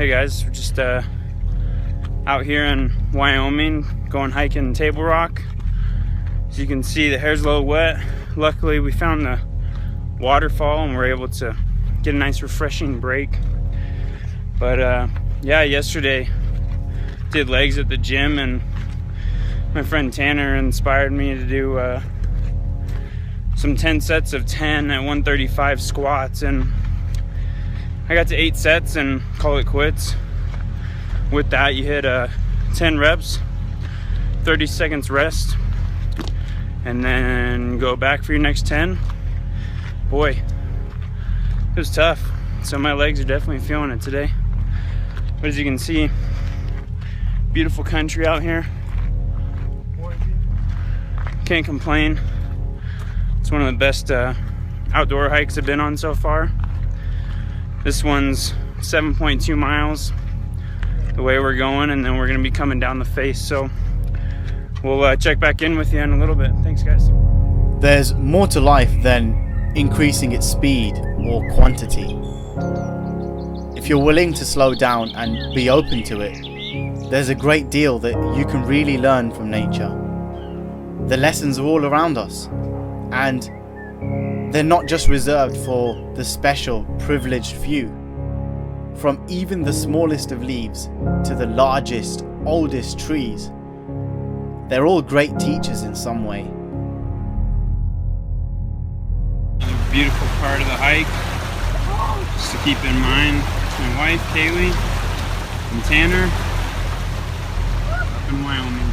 Hey guys, we're just out here in Wyoming going hiking Table Rock. As you can see, the hair's a little wet. Luckily we found the waterfall and we're able to get a nice refreshing break. But yeah, yesterday did legs at the gym and my friend Tanner inspired me to do some 10 sets of 10 at 135 squats, and I got to 8 sets and call it quits. With that, you hit 10 reps, 30 seconds rest, and then go back for your next 10. Boy, it was tough. So my legs are definitely feeling it today. But as you can see, beautiful country out here. Can't complain. It's one of the best outdoor hikes I've been on so far. This one's 7.2 miles the way we're going, and then we're gonna be coming down the face. So we'll check back in with you in a little bit. Thanks, guys. There's more to life than increasing its speed or quantity. If you're willing to slow down and be open to it, there's a great deal that you can really learn from nature. The lessons are all around us, and they're not just reserved for the special, privileged few. From even the smallest of leaves to the largest, oldest trees, they're all great teachers in some way. Another beautiful part of the hike, just to keep in mind, my wife Kaylee and Tanner up in Wyoming.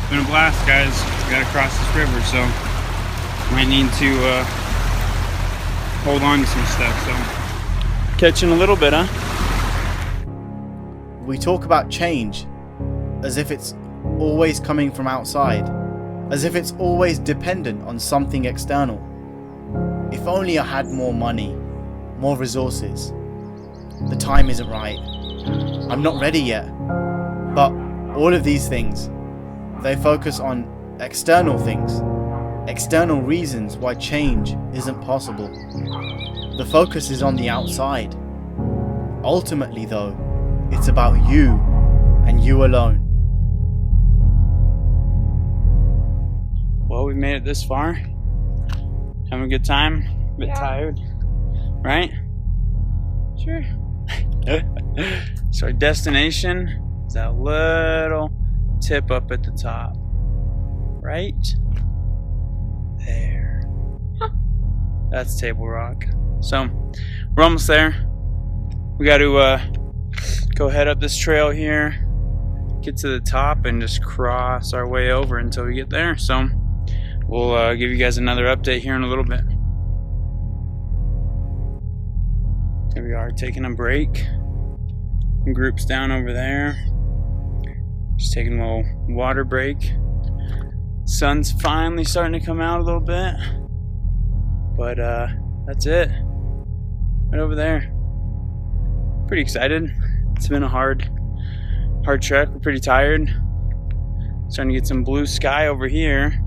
It's been a blast, guys. We gotta cross this river, so might need to hold on to some stuff. So catching a little bit, huh? We talk about change as if it's always coming from outside, as if it's always dependent on something external. If only I had more money, more resources. The time isn't right. I'm not ready yet. But all of these things, they focus on external things, external reasons why change isn't possible. The focus is on the outside. Ultimately though, it's about you and you alone. Well, we've made it this far. Having a good time, a bit tired, right? Sure. So our destination is that little tip up at the top. Right there. That's Table Rock. So we're almost there. We got to go head up this trail here, get to the top, and just cross our way over until we get there. So we'll give you guys another update here in a little bit. Here we are, taking a break. Groups down over there. Just taking a little water break. Sun's finally starting to come out a little bit, but that's it. Right over there. Pretty excited. It's been a hard trek. We're pretty tired. Starting to get some blue sky over here,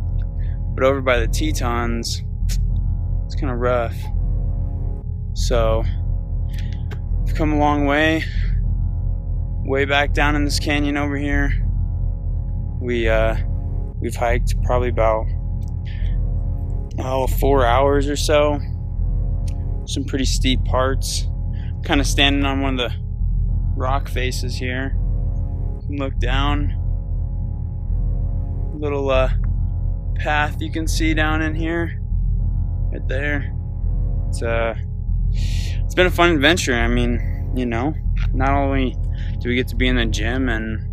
but over by the Tetons, it's kind of rough. So we've come a long way. Way back down in this canyon over here. We've hiked probably about 4 hours or so. Some pretty steep parts. Kind of standing on one of the rock faces here. You can look down. Little path you can see down in here, right there. It's been a fun adventure. I mean, you know, not only do we get to be in the gym and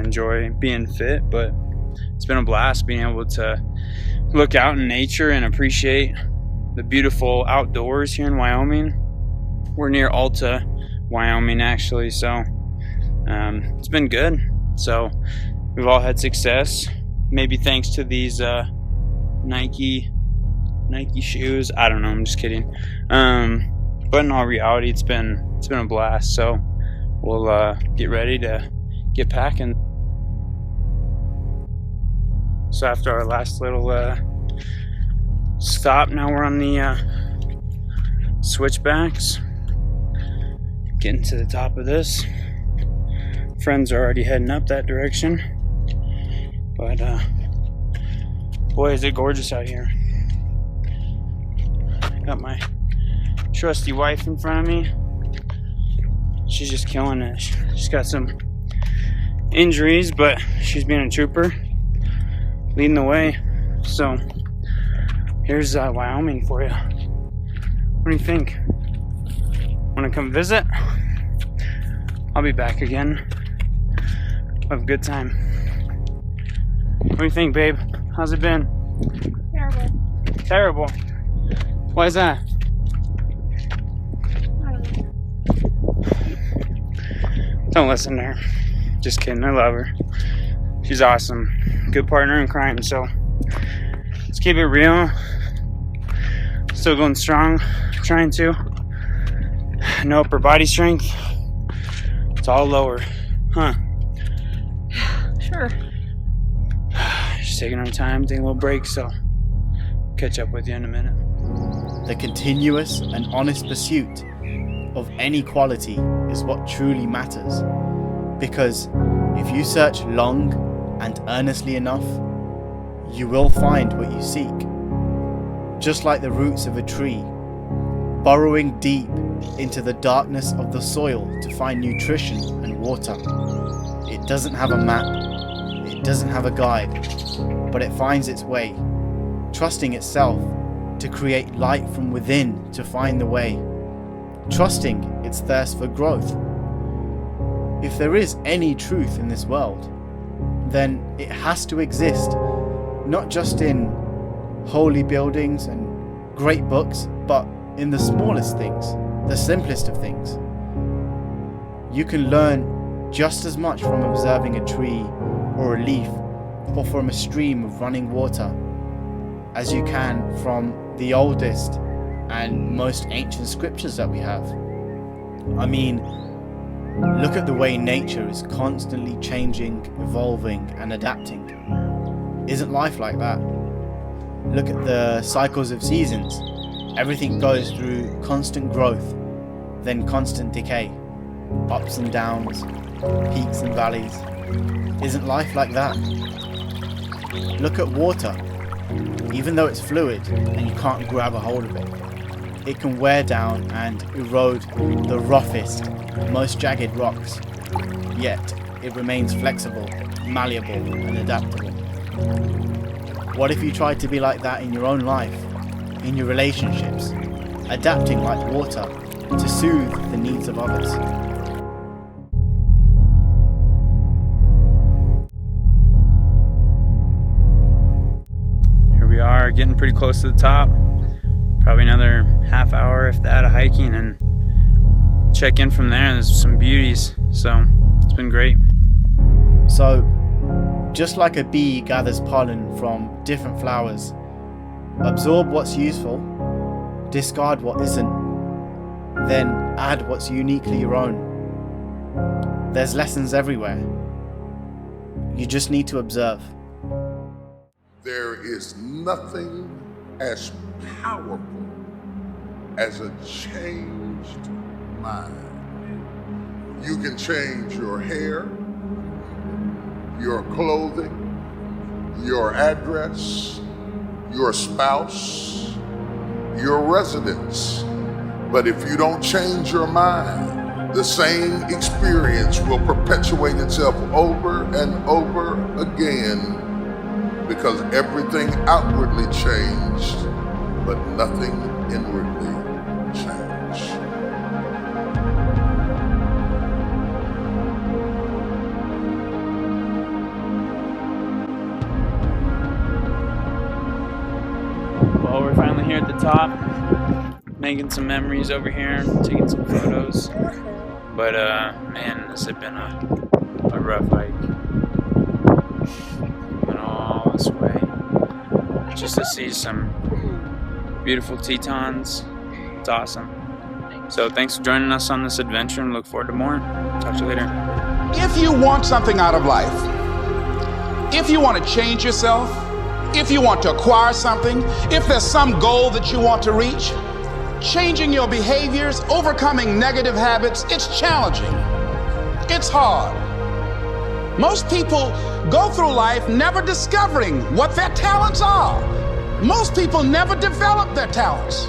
enjoy being fit, but it's been a blast being able to look out in nature and appreciate the beautiful outdoors here in Wyoming. We're near Alta, Wyoming, actually, so it's been good. So we've all had success, maybe thanks to these Nike shoes. I don't know, I'm just kidding. But in all reality, it's been a blast. So we'll get ready to get packing. So after our last little stop, now we're on the switchbacks. Getting to the top of this. Friends are already heading up that direction. But boy, is it gorgeous out here. Got my trusty wife in front of me. She's just killing it. She's got some injuries, but she's being a trooper, leading the way. So here's Wyoming for you. What do you think? Want to come visit? I'll be back again. Have a good time. What do you think, babe? How's it been? Terrible. Terrible. Why is that? I don't know. Don't listen to her. Just kidding. I love her. She's awesome. Good partner in crime. So let's keep it real. Still going strong. Trying to. No upper body strength. It's all lower. Huh? Sure. Just taking our time, taking a little break. So catch up with you in a minute. The continuous and honest pursuit of any quality is what truly matters. Because if you search long and earnestly enough, you will find what you seek. Just like the roots of a tree, burrowing deep into the darkness of the soil to find nutrition and water. It doesn't have a map, it doesn't have a guide, but it finds its way, trusting itself to create light from within to find the way, trusting its thirst for growth. If there is any truth in this world, then it has to exist, not just in holy buildings and great books, but in the smallest things, the simplest of things. You can learn just as much from observing a tree or a leaf or from a stream of running water as you can from the oldest and most ancient scriptures that we have. I mean, look at the way nature is constantly changing, evolving, and adapting. Isn't life like that? Look at the cycles of seasons. Everything goes through constant growth, then constant decay, ups and downs, peaks and valleys. Isn't life like that? Look at water. Even though it's fluid and you can't grab a hold of it, it can wear down and erode the roughest, most jagged rocks. Yet, it remains flexible, malleable, and adaptable. What if you tried to be like that in your own life, in your relationships, adapting like water to soothe the needs of others? Here we are, getting pretty close to the top. Probably another half hour, if that, of hiking, and check in from there. There's some beauties, so it's been great. So, just like a bee gathers pollen from different flowers, absorb what's useful, discard what isn't, then add what's uniquely your own. There's lessons everywhere. You just need to observe. There is nothing as powerful as a changed mind. You can change your hair, your clothing, your address, your spouse, your residence. But if you don't change your mind, the same experience will perpetuate itself over and over again, because everything outwardly changed, but nothing inwardly changed. Well, we're finally here at the top, making some memories over here, taking some photos. But man, this has been a rough hike. Went all this way just to see some beautiful Tetons. It's awesome. So thanks for joining us on this adventure, and look forward to more. Talk to you later. If you want something out of life, if you want to change yourself, if you want to acquire something, if there's some goal that you want to reach, changing your behaviors, overcoming negative habits, it's challenging. It's hard. Most people go through life never discovering what their talents are. Most people never develop their talents.